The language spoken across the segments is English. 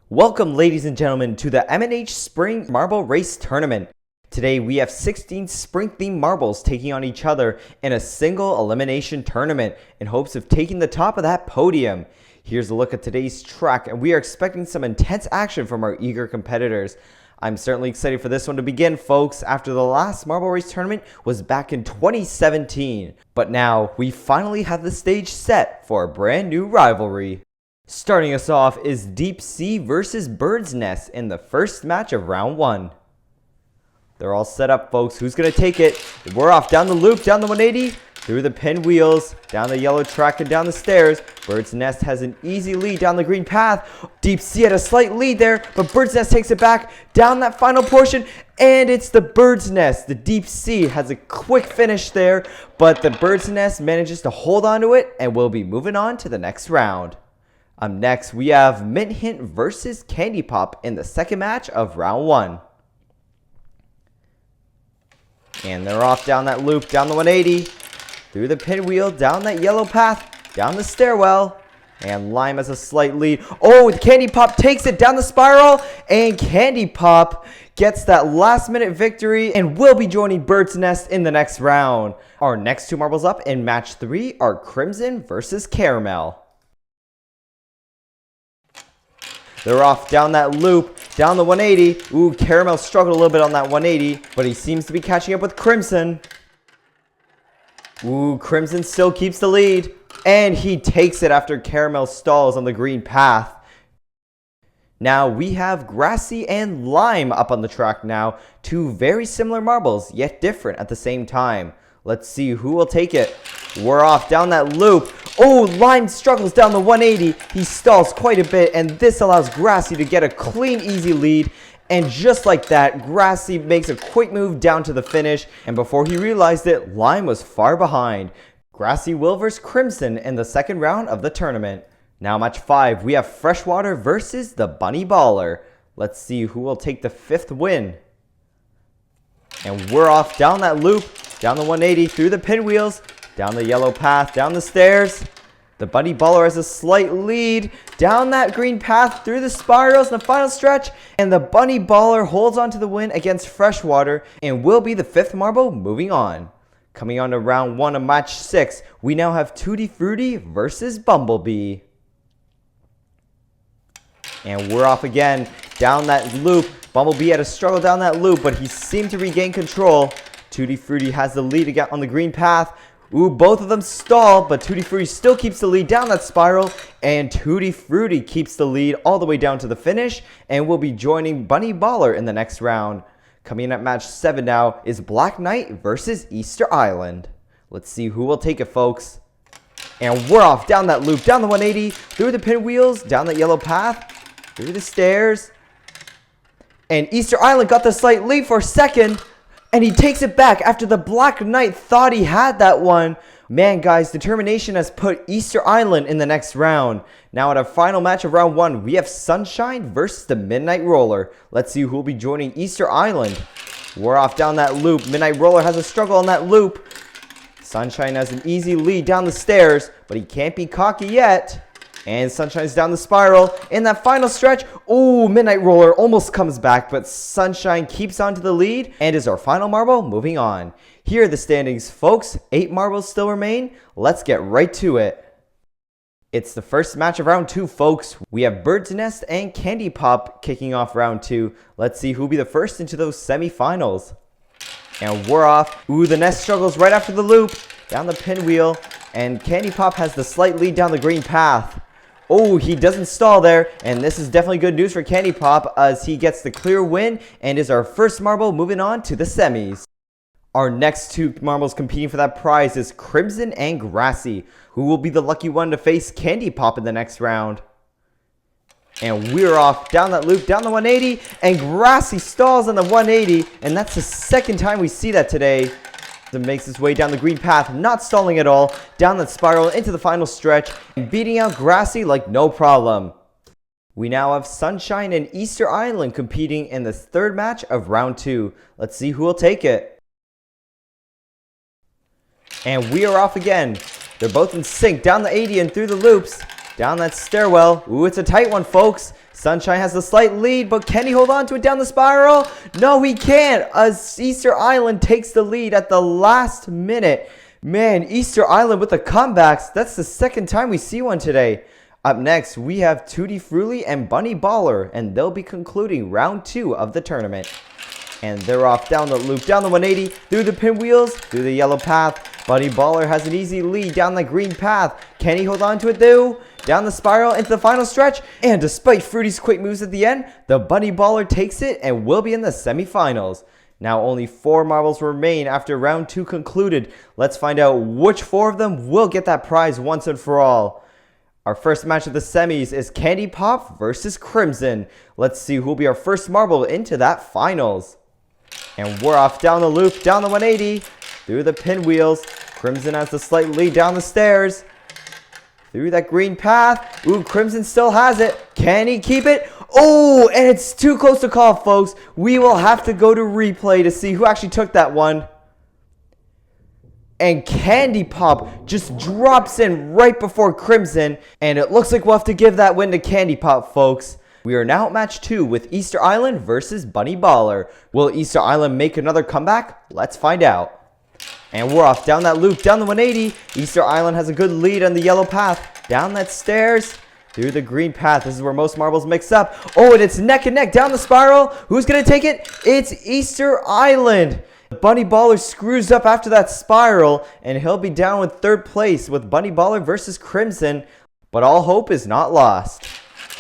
Welcome, ladies and gentlemen, to the M&H Spring Marble Race Tournament. Today we have 16 spring-themed marbles taking on each other in a single elimination tournament in hopes of taking the top of that podium. Here's a look at today's track, and we are expecting some intense action from our eager competitors. I'm certainly excited for this one to begin, folks, after the last Marble Race Tournament was back in 2017. But now, we finally have the stage set for a brand new rivalry. Starting us off is Deep Sea versus Bird's Nest in the first match of round 1. They're all set up, folks. Who's going to take it? We're off down the loop, down the 180, through the pinwheels, down the yellow track and down the stairs. Bird's Nest has an easy lead down the green path. Deep Sea had a slight lead there, but Bird's Nest takes it back down that final portion, and it's the Bird's Nest. The Deep Sea has a quick finish there, but the Bird's Nest manages to hold on to it, and we'll be moving on to the next round. Next, we have Mint Hint versus Candy Pop in the second match of round 1. And they're off down that loop, down the 180, through the pinwheel, down that yellow path, down the stairwell, and Lime has a slight lead. Oh, Candy Pop takes it down the spiral, and Candy Pop gets that last-minute victory and will be joining Bird's Nest in the next round. Our next two marbles up in match 3 are Crimson versus Caramel. They're off down that loop, down the 180. Ooh, Caramel struggled a little bit on that 180, but he seems to be catching up with Crimson. Ooh, Crimson still keeps the lead, and he takes it after Caramel stalls on the green path. Now we have Grassy and Lime up on the track now. Two very similar marbles, yet different at the same time. Let's see who will take it. We're off down that loop. Oh, Lime struggles down the 180. He stalls quite a bit, and this allows Grassy to get a clean, easy lead. And just like that, Grassy makes a quick move down to the finish, and before he realized it, Lime was far behind. Grassy will versus Crimson in the second round of the tournament. Now match 5, we have Freshwater versus the Bunny Baller. Let's see who will take the 5th win. And we're off down that loop, down the 180, through the pinwheels, down the yellow path, down the stairs. The Bunny Baller has a slight lead, down that green path, through the spirals in the final stretch, and the Bunny Baller holds on to the win against Freshwater and will be the 5th marble moving on. Coming on to round 1 of match 6, we now have Tootie Fruitie versus Bumblebee. And we're off again, down that loop. Bumblebee had a struggle down that loop, but he seemed to regain control. Tootie Fruitie has the lead again on the green path. Ooh, both of them stall, but Tootie Fruitie still keeps the lead down that spiral, and Tootie Fruitie keeps the lead all the way down to the finish, and will be joining Bunny Baller in the next round. Coming in at match 7 now is Black Knight versus Easter Island. Let's see who will take it, folks. And we're off down that loop, down the 180, through the pinwheels, down that yellow path, through the stairs. And Easter Island got the slight lead for a second, and he takes it back after the Black Knight thought he had that one. Man, guys, determination has put Easter Island in the next round. Now at our final match of round 1, we have Sunshine versus the Midnight Roller. Let's see who will be joining Easter Island. We're off down that loop. Midnight Roller has a struggle on that loop. Sunshine has an easy lead down the stairs, but he can't be cocky yet. And Sunshine's down the spiral. In that final stretch, ooh, Midnight Roller almost comes back, but Sunshine keeps on to the lead and is our final marble moving on. Here are the standings, folks. 8 marbles still remain. Let's get right to it. It's the first match of round 2, folks. We have Bird's Nest and Candy Pop kicking off round 2. Let's see who will be the first into those semifinals. And we're off. Ooh, the Nest struggles right after the loop, down the pinwheel, and Candy Pop has the slight lead down the green path. Oh, he doesn't stall there, and this is definitely good news for Candy Pop as he gets the clear win and is our first marble moving on to the semis. Our next 2 marbles competing for that prize is Crimson and Grassy, who will be the lucky one to face Candy Pop in the next round. And we're off down that loop, down the 180, and Grassy stalls on the 180, and that's the second time we see that today. That makes his way down the green path, not stalling at all, down that spiral into the final stretch, and beating out Grassy like no problem. We now have Sunshine and Easter Island competing in the third match of round 2. Let's see who will take it. And we are off again. They're both in sync, down the 80 and through the loops. down that stairwell. Ooh, it's a tight one, folks. Sunshine has a slight lead, but can he hold on to it down the spiral? No, he can't, as Easter Island takes the lead at the last minute. Man, Easter Island with the comebacks. That's the second time we see one today. Up next, we have Tootie, Fruitie, and Bunny Baller, and they'll be concluding round 2 of the tournament. And they're off down the loop, down the 180, through the pinwheels, through the yellow path. Bunny Baller has an easy lead down the green path. Can he hold on to it though? Down the spiral into the final stretch. And despite Fruitie's quick moves at the end, the Bunny Baller takes it and will be in the semifinals. Now only 4 marbles remain after round 2 concluded. Let's find out which 4 of them will get that prize once and for all. Our first match of the semis is Candy Pop versus Crimson. Let's see who will be our first marble into that finals. And we're off down the loop, down the 180, through the pinwheels. Crimson has the slight lead down the stairs, through that green path. Ooh, Crimson still has it. Can he keep it? Oh, and it's too close to call, folks. We will have to go to replay to see who actually took that one. And Candy Pop just drops in right before Crimson, and it looks like we'll have to give that win to Candy Pop, folks. We are now at match 2 with Easter Island versus Bunny Baller. Will Easter Island make another comeback? Let's find out. And we're off down that loop, down the 180. Easter Island has a good lead on the yellow path. Down that stairs, through the green path. This is where most marbles mix up. Oh, and it's neck and neck down the spiral. Who's going to take it? It's Easter Island. Bunny Baller screws up after that spiral, and he'll be down with 3rd place with Bunny Baller versus Crimson. But all hope is not lost.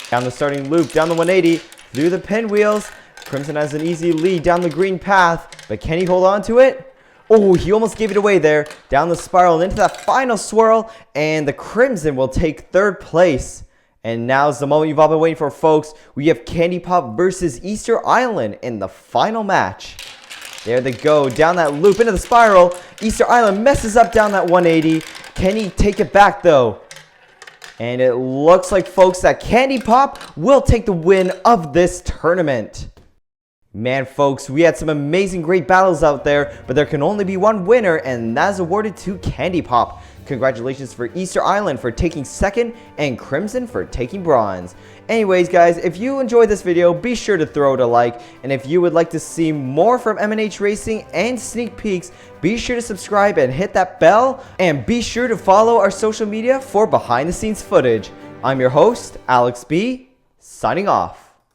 Down the starting loop, down the 180, through the pinwheels. Crimson has an easy lead down the green path, but can he hold on to it? Oh, he almost gave it away there. Down the spiral and into that final swirl, and the Crimson will take 3rd place. And now's the moment you've all been waiting for, folks. We have Candy Pop versus Easter Island in the final match. There they go, down that loop, into the spiral. Easter Island messes up down that 180. Can he take it back, though? And it looks like, folks, that Candy Pop will take the win of this tournament. Man, folks, we had some amazing, great battles out there, but there can only be one winner, and that is awarded to Candy Pop. Congratulations for Easter Island for taking 2nd, and Crimson for taking bronze. Anyways, guys, if you enjoyed this video, be sure to throw it a like, and if you would like to see more from M&H Racing and sneak peeks, be sure to subscribe and hit that bell, and be sure to follow our social media for behind the scenes footage. I'm your host, Alex B, signing off.